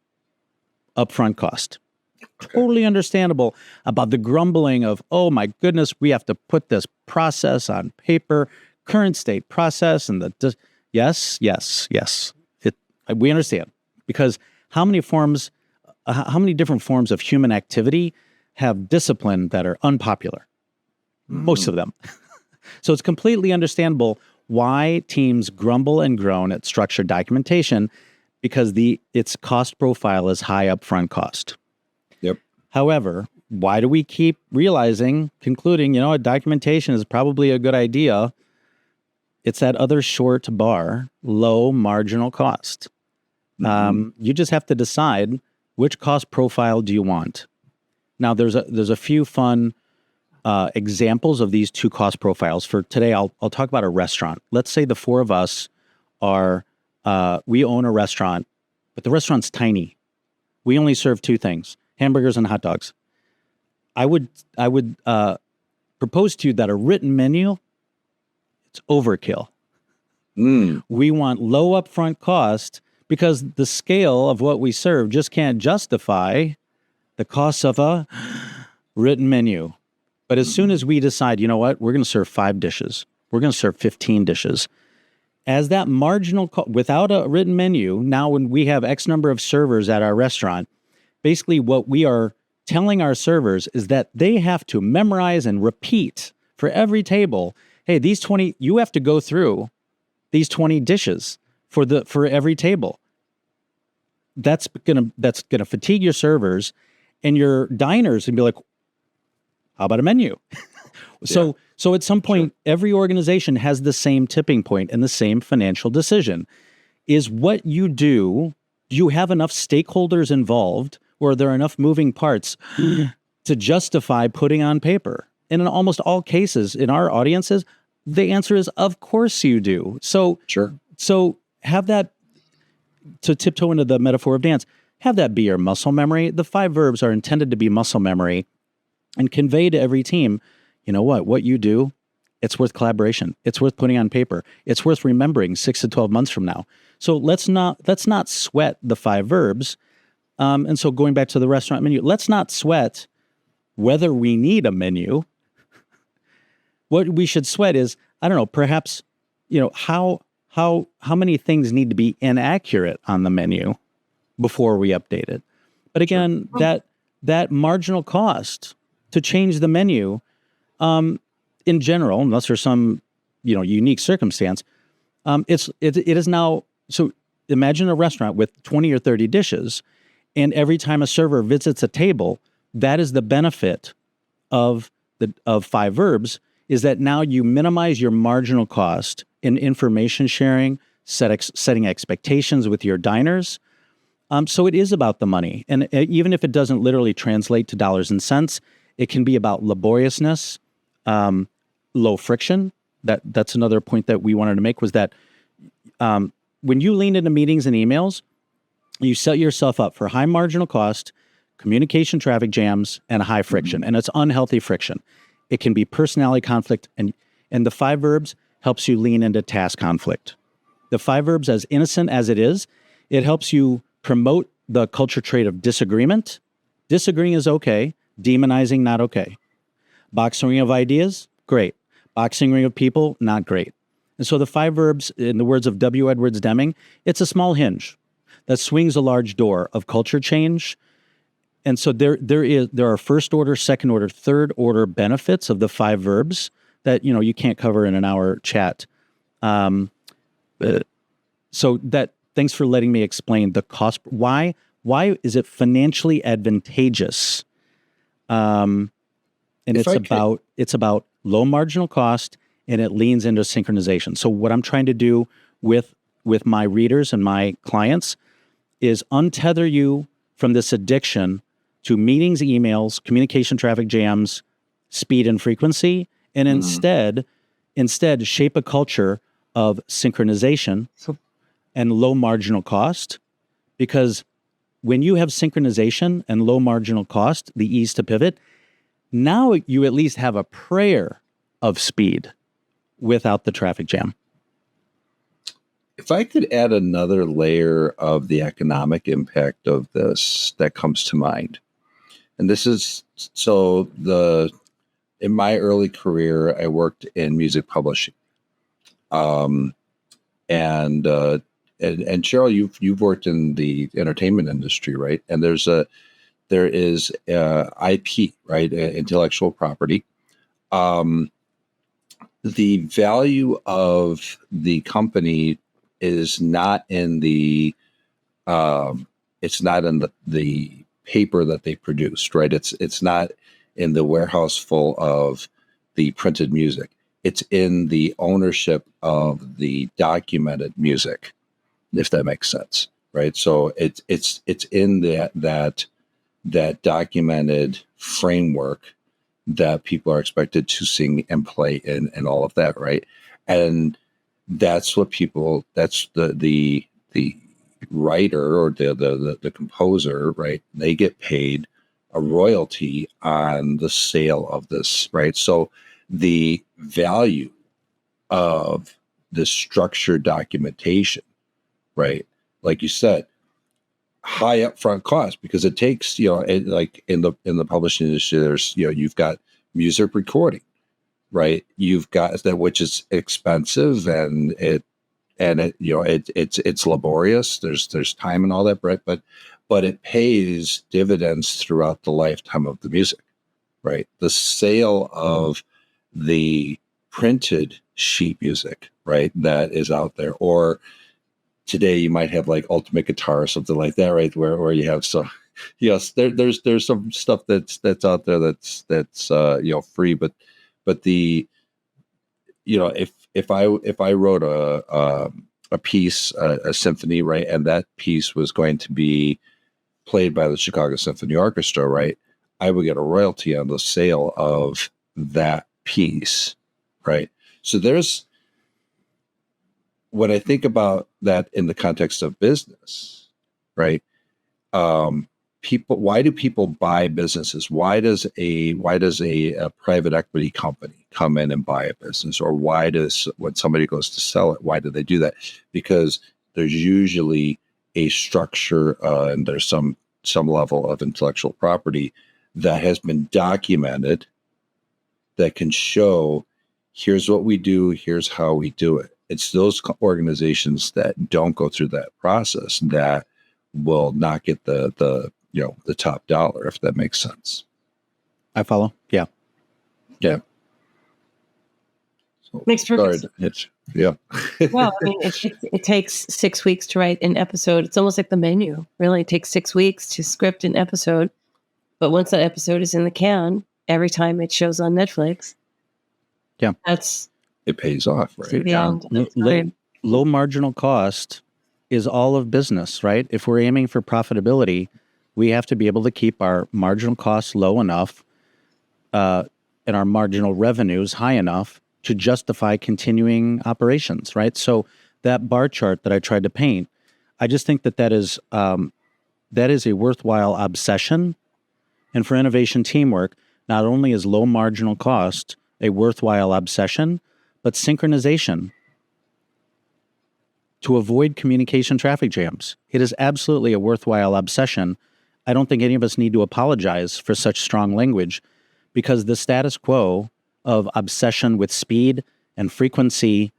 upfront cost. Totally understandable about the grumbling of, oh my goodness, we have to put this process on paper, current state process, and yes. We understand, because how many different forms of human activity have discipline that are unpopular? Most of them. So it's completely understandable why teams grumble and groan at structured documentation. because its cost profile is high upfront cost. Yep. However, why do we keep concluding, documentation is probably a good idea? It's that other short bar, low marginal cost. You just have to decide which cost profile do you want. Now, there's a few fun examples of these two cost profiles. For today, I'll talk about a restaurant. Let's say the four of us we own a restaurant, but the restaurant's tiny. We only serve two things: hamburgers and hot dogs. I would propose to you that a written menu, it's overkill. We want low upfront cost because the scale of what we serve just can't justify the cost of a written menu. But as soon as we decide, you know what, we're going to serve 5 dishes, we're going to serve 15 dishes, as that marginal without a written menu, now when we have X number of servers at our restaurant, basically what we are telling our servers is that they have to memorize and repeat for every table. Hey, these 20, you have to go through these 20 dishes for every table. That's gonna fatigue your servers, and your diners and be like, how about a menu? So at some point, every organization has the same tipping point and the same financial decision. Is what you do you have enough stakeholders involved, or are there enough moving parts to justify putting on paper? And in almost all cases, in our audiences, the answer is, of course you do. So have that, to tiptoe into the metaphor of dance, have that be your muscle memory. The 5 verbs are intended to be muscle memory and convey to every team, you know what you do, it's worth collaboration. It's worth putting on paper. It's worth remembering 6 to 12 months from now. So let's not sweat the 5 verbs. And so going back to the restaurant menu, let's not sweat whether we need a menu. What we should sweat is, I don't know, perhaps, how many things need to be inaccurate on the menu before we update it. But again, that marginal cost to change the menu, in general, unless there's some, unique circumstance, it is now. So imagine a restaurant with 20 or 30 dishes, and every time a server visits a table, that is the benefit of 5 verbs, is that now you minimize your marginal cost in information sharing, setting expectations with your diners. So it is about the money. And even if it doesn't literally translate to dollars and cents, it can be about laboriousness, low friction. That's another point that we wanted to make, was that when you lean into meetings and emails, you set yourself up for high marginal cost, communication traffic jams, and high friction. And it's unhealthy friction. It can be personality conflict, and the 5 verbs helps you lean into task conflict. The 5 verbs, as innocent as it is, it helps you promote the culture trait of disagreement. Disagreeing is okay. Demonizing, not okay. Boxing ring of ideas, great. Boxing ring of people, not great. And so the 5 verbs, in the words of W. Edwards Deming, it's a small hinge that swings a large door of culture change. And so there are first order, second order, third order benefits of the 5 verbs that you can't cover in an hour chat. So thanks for letting me explain the cost. Why is it financially advantageous? And it's about low marginal cost, and it leans into synchronization. So what I'm trying to do with my readers and my clients is untether you from this addiction to meetings, emails, communication traffic jams, speed and frequency, and instead shape a culture of synchronization and low marginal cost. Because when you have synchronization and low marginal cost, the ease to pivot, now you at least have a prayer of speed without the traffic jam. If I could add another layer of the economic impact of this that comes to mind, and this is in my early career, I worked in music publishing, and Cheryl, you've worked in the entertainment industry, right? And there is IP, right? Intellectual property. The value of the company is not in the It's not in the paper that they produced, right? It's not in the warehouse full of the printed music. It's in the ownership of the documented music, if that makes sense, right? So it's in that documented framework that people are expected to sing and play in and all of that, right? And that's what people, that's the writer or the composer, right? They get paid a royalty on the sale of this, right? So the value of the structured documentation, right? Like you said, high upfront cost, because it takes, like in the publishing industry, there's, you've got music recording, right? You've got that, which is expensive, and it's laborious. There's time and all that, right? But it pays dividends throughout the lifetime of the music, right? The sale of the printed sheet music, right, that is out there, or today you might have like Ultimate Guitar or something like that, right, where you have some, yes, there's some stuff that's out there that's free, but the, if I wrote a piece, a symphony, right, and that piece was going to be played by the Chicago Symphony Orchestra, right, I would get a royalty on the sale of that piece, right? So when I think about that in the context of business, right? Why do people buy businesses? Why does a private equity company come in and buy a business? Or when somebody goes to sell it, why do they do that? Because there's usually a structure, and there's some level of intellectual property that has been documented that can show, here's what we do, here's how we do it. It's those organizations that don't go through that process that will not get the top dollar, if that makes sense. I follow. Yeah. So, Makes perfect sense. Yeah. Well, I mean, it takes 6 weeks to write an episode. It's almost like the menu. Really, it takes 6 weeks to script an episode. But once that episode is in the can, every time it shows on Netflix, it pays off, right? Yeah. Low marginal cost is all of business, right? If we're aiming for profitability, we have to be able to keep our marginal costs low enough, and our marginal revenues high enough to justify continuing operations, right? So that bar chart that I tried to paint, I just think that is a worthwhile obsession. And for innovation teamwork, not only is low marginal cost a worthwhile obsession, but synchronization to avoid communication traffic jams. It is absolutely a worthwhile obsession. I don't think any of us need to apologize for such strong language, because the status quo of obsession with speed and frequency,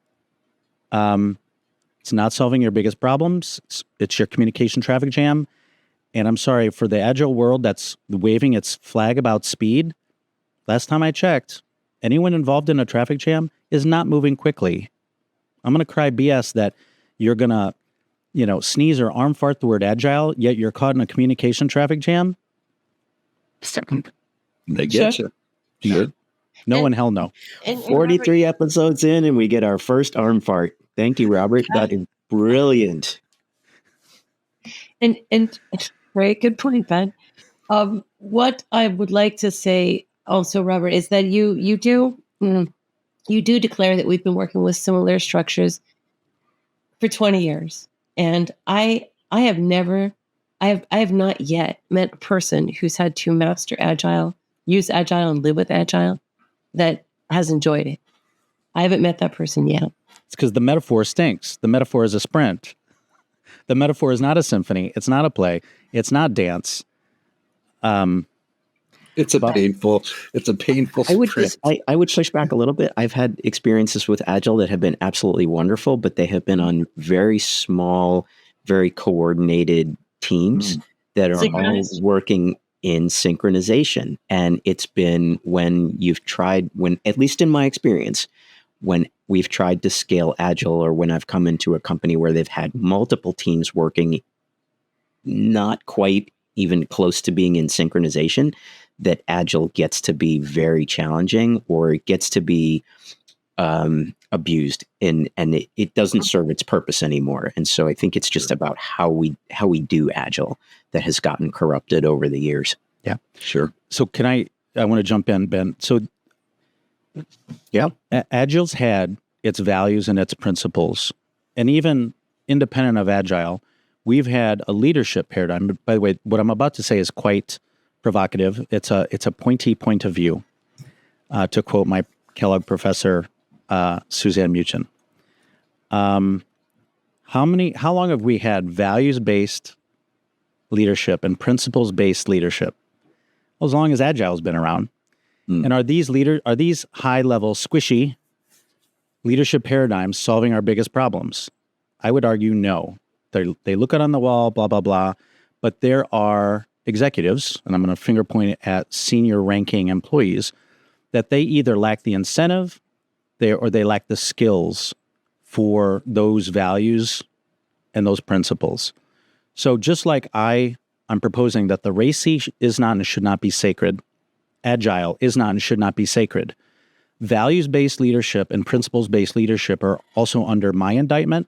it's not solving your biggest problems. It's your communication traffic jam. And I'm sorry, for the agile world that's waving its flag about speed, last time I checked, anyone involved in a traffic jam is not moving quickly. I'm going to cry BS that you're going to, sneeze or arm fart the word agile, yet you're caught in a communication traffic jam. They get you. Good. No and hell no. And 43 episodes in, and we get our first arm fart. Thank you, Robert. That is brilliant. And very good point, Ben. What I would like to say also, Robert, is that you do declare that we've been working with similar structures for 20 years, and I have not yet met a person who's had to master agile, use agile, and live with agile that has enjoyed it. I haven't met that person yet. It's because the metaphor stinks. The metaphor is a sprint. The metaphor is not a symphony. It's not a play. It's not dance. It's a painful sprint. I would push back a little bit. I've had experiences with Agile that have been absolutely wonderful, but they have been on very small, very coordinated teams that are all working in synchronization. And it's been when, at least in my experience, when we've tried to scale Agile, or when I've come into a company where they've had multiple teams working not quite even close to being in synchronization, that Agile gets to be very challenging, or it gets to be abused, and it doesn't serve its purpose anymore. And so I think it's just about how we do Agile that has gotten corrupted over the years. Yeah, sure. So I want to jump in, Ben. So yeah, Agile's had its values and its principles, and even independent of Agile, we've had a leadership paradigm. By the way, what I'm about to say is quite provocative. It's a pointy point of view, to quote my Kellogg professor, Suzanne Muchin. How long have we had values-based leadership and principles-based leadership? Well, as long as Agile's been around. And are these high-level, squishy leadership paradigms solving our biggest problems? I would argue no. They look it on the wall, blah, blah, blah. But there are executives, and I'm going to finger point at senior ranking employees, that they either lack the incentive or they lack the skills for those values and those principles. So just like I'm proposing that the racy is not and should not be sacred, Agile is not and should not be sacred. Values-based leadership and principles-based leadership are also under my indictment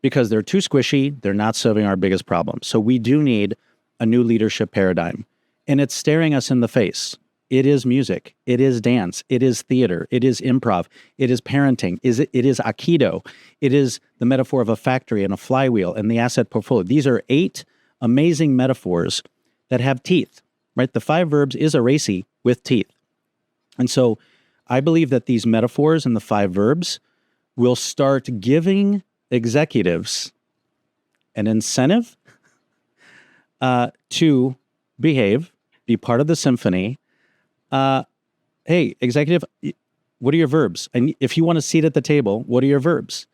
because they're too squishy, they're not solving our biggest problems. So we do need a new leadership paradigm. And it's staring us in the face. It is music, it is dance, it is theater, it is improv, it is parenting, it is Aikido, it is the metaphor of a factory and a flywheel and the asset portfolio. These are 8 amazing metaphors that have teeth, right? The 5 verbs is a racy with teeth. And so I believe that these metaphors and the 5 verbs will start giving executives an incentive to behave, be part of the symphony. Hey, executive, what are your verbs? And if you want a seat at the table, what are your verbs?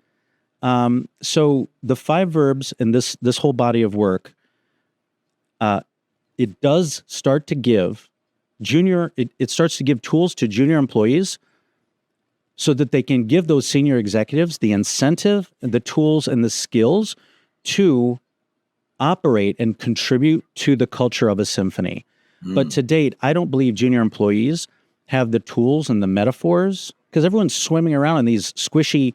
So the 5 verbs in this whole body of work, it does start to give it starts to give tools to junior employees so that they can give those senior executives the incentive, the tools, and the skills to operate and contribute to the culture of a symphony. But to date, I don't believe junior employees have the tools and the metaphors, because everyone's swimming around in these squishy,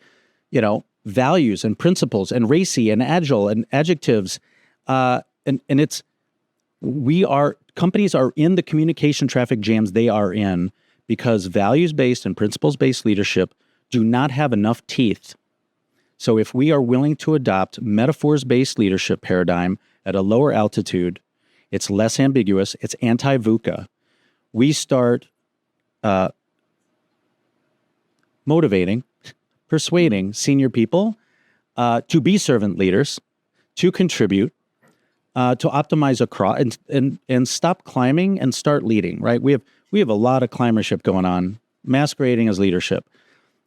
values and principles and racy and agile and adjectives. Companies are in the communication traffic jams they are in because values-based and principles-based leadership do not have enough teeth. So if we are willing to adopt metaphors-based leadership paradigm at a lower altitude, it's less ambiguous, it's anti-VUCA, we start motivating, persuading senior people to be servant leaders, to contribute, to optimize across and stop climbing and start leading, right? We have a lot of climbership going on, masquerading as leadership.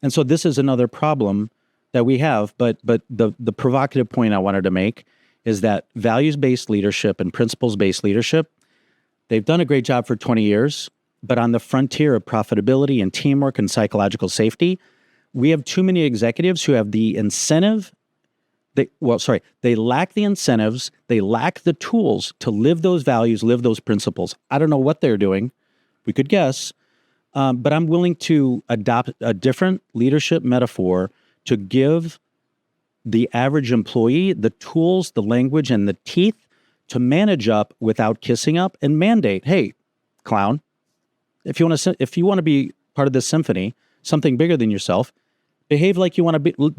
And so this is another problem that we have, but the provocative point I wanted to make is that values-based leadership and principles-based leadership, they've done a great job for 20 years, but on the frontier of profitability and teamwork and psychological safety, we have too many executives who have the incentive. They lack the incentives, they lack the tools to live those values, live those principles. I don't know what they're doing. We could guess, but I'm willing to adopt a different leadership metaphor to give the average employee the tools, the language, and the teeth to manage up without kissing up and mandate, hey, clown, if you want to be part of this symphony, something bigger than yourself, behave like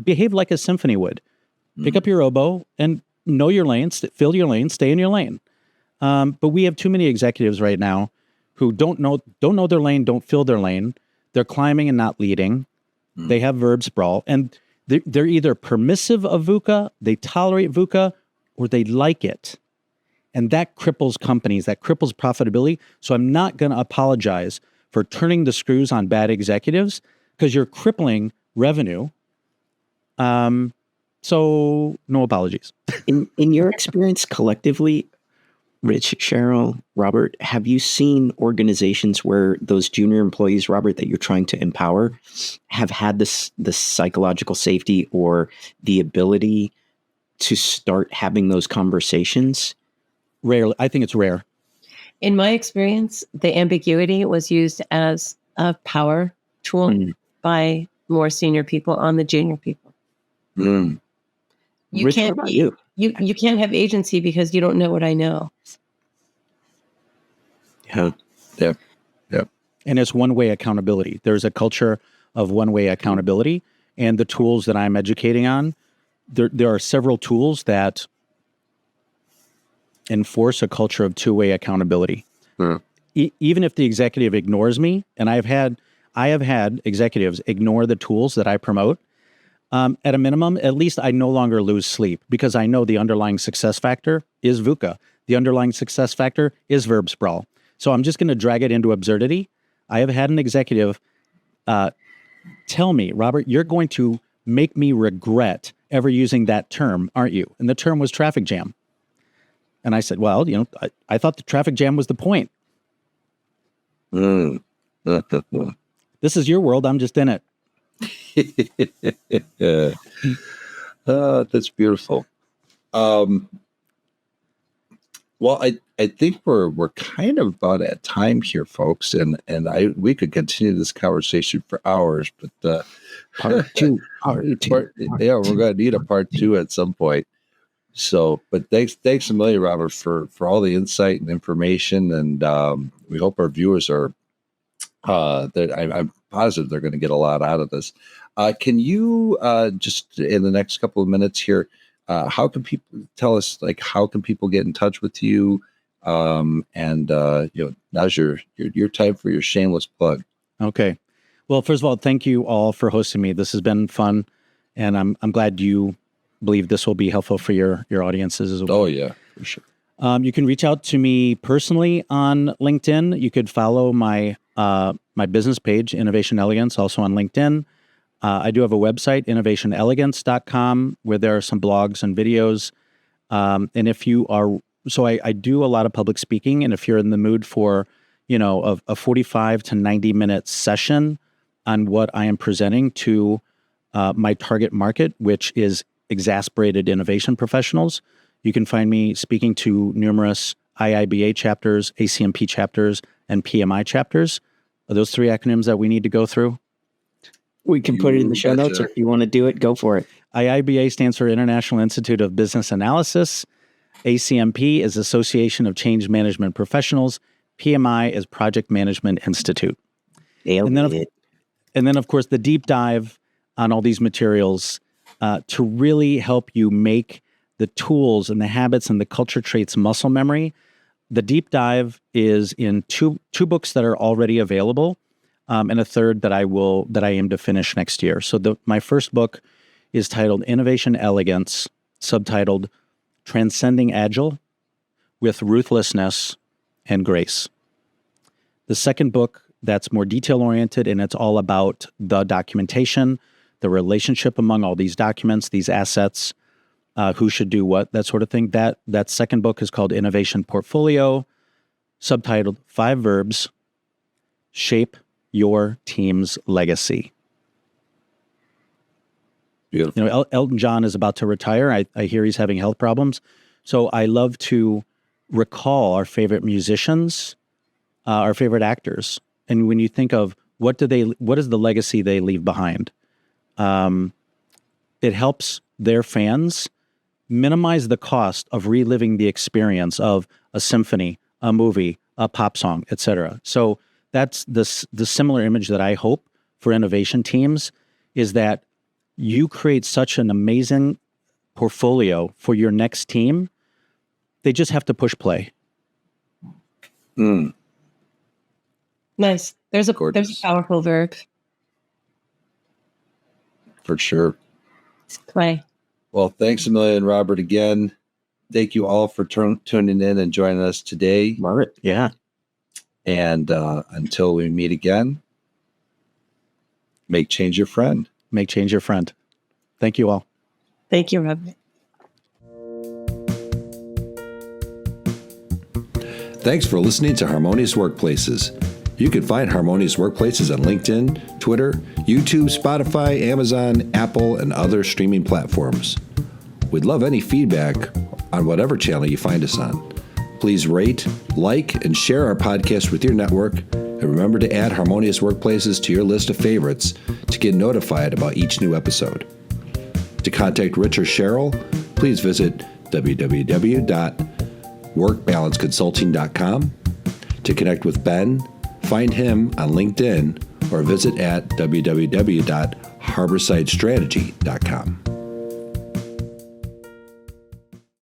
behave like a symphony would. Pick up your oboe and know your lane, fill your lane, stay in your lane. But we have too many executives right now who don't know their lane, don't fill their lane. They're climbing and not leading. They have verb sprawl, and they're either permissive of VUCA, they tolerate VUCA, or they like it. And that cripples companies, that cripples profitability. So I'm not going to apologize for turning the screws on bad executives because you're crippling revenue. So no apologies. In your experience collectively, Rich, Cheryl, Robert, have you seen organizations where those junior employees, Robert, that you're trying to empower have had this psychological safety or the ability to start having those conversations Rarely. I think it's rare. In my experience, the ambiguity was used as a power tool by more senior people on the junior people. Mm. You Rich, what can't about you? you can't have agency because you don't know what I know. Yeah. And it's one-way accountability. There's a culture of one-way accountability, and the tools that I'm educating on, there are several tools that enforce a culture of two-way accountability. Even if the executive ignores me, and I have had executives ignore the tools that I promote, at a minimum, at least I no longer lose sleep because I know the underlying success factor is VUCA. The underlying success factor is verb sprawl. So I'm just going to drag it into absurdity. I have had an executive tell me, Robert, you're going to make me regret ever using that term, aren't you? And the term was traffic jam. And I said, well, I thought the traffic jam was the point. This is your world. I'm just in it. That's beautiful. Well, I think we're kind of about at time here, folks, and we could continue this conversation for hours, but Part two. yeah, we're going to need a part 2 at some point. So, but thanks a million, Robert, for all the insight and information, and we hope our viewers are. I'm positive they're going to get a lot out of this. Can you just in the next couple of minutes here? How can people tell us, like, how can people get in touch with you? Now's your time for your shameless plug. Okay. Well, first of all, thank you all for hosting me. This has been fun, and I'm glad you believe this will be helpful for your audiences as well. Oh yeah, for sure. You can reach out to me personally on LinkedIn. You could follow my business page, Innovation Elegance, also on LinkedIn. I do have a website, innovationelegance.com, where there are some blogs and videos. And if you are, so I do a lot of public speaking, and if you're in the mood for, a 45 to 90 minute session on what I am presenting to my target market, which is exasperated innovation professionals, you can find me speaking to numerous IIBA chapters, ACMP chapters, and PMI chapters. Are those 3 acronyms that we need to go through? We can put it in the show notes, or if you want to do it, go for it. IIBA stands for International Institute of Business Analysis. ACMP is Association of Change Management Professionals. PMI is Project Management Institute. And then, of course, the deep dive on all these materials to really help you make the tools and the habits and the culture traits muscle memory. The deep dive is in two books that are already available, and a third that I aim to finish next year. So my first book is titled Innovation Elegance, subtitled Transcending Agile with Ruthlessness and Grace. The second book, that's more detail-oriented, and it's all about the documentation, the relationship among all these documents, these assets, who should do what, that sort of thing. That second book is called Innovation Portfolio, subtitled 5 Verbs, Shape Your Team's Legacy. Beautiful. Elton John is about to retire. I hear he's having health problems. So I love to recall our favorite musicians, our favorite actors. And when you think of what is the legacy they leave behind, it helps their fans minimize the cost of reliving the experience of a symphony, a movie, a pop song, etc. So that's the similar image that I hope for innovation teams, is that you create such an amazing portfolio for your next team. They just have to push play. Nice. There's a powerful verb. For sure. Play. Well, thanks a million, Robert, again. Thank you all for tuning in and joining us today. Love it. Yeah. And until we meet again, make change your friend. Make change your friend. Thank you all. Thank you, Robert. Thanks for listening to Harmonious Workplaces. You can find Harmonious Workplaces on LinkedIn, Twitter, YouTube, Spotify, Amazon, Apple, and other streaming platforms. We'd love any feedback on whatever channel you find us on. Please rate, like, and share our podcast with your network, and remember to add Harmonious Workplaces to your list of favorites to get notified about each new episode. To contact Rich or Cheryl, please visit www.workbalanceconsulting.com. To connect with Ben, find him on LinkedIn or visit at www.harborsidestrategy.com.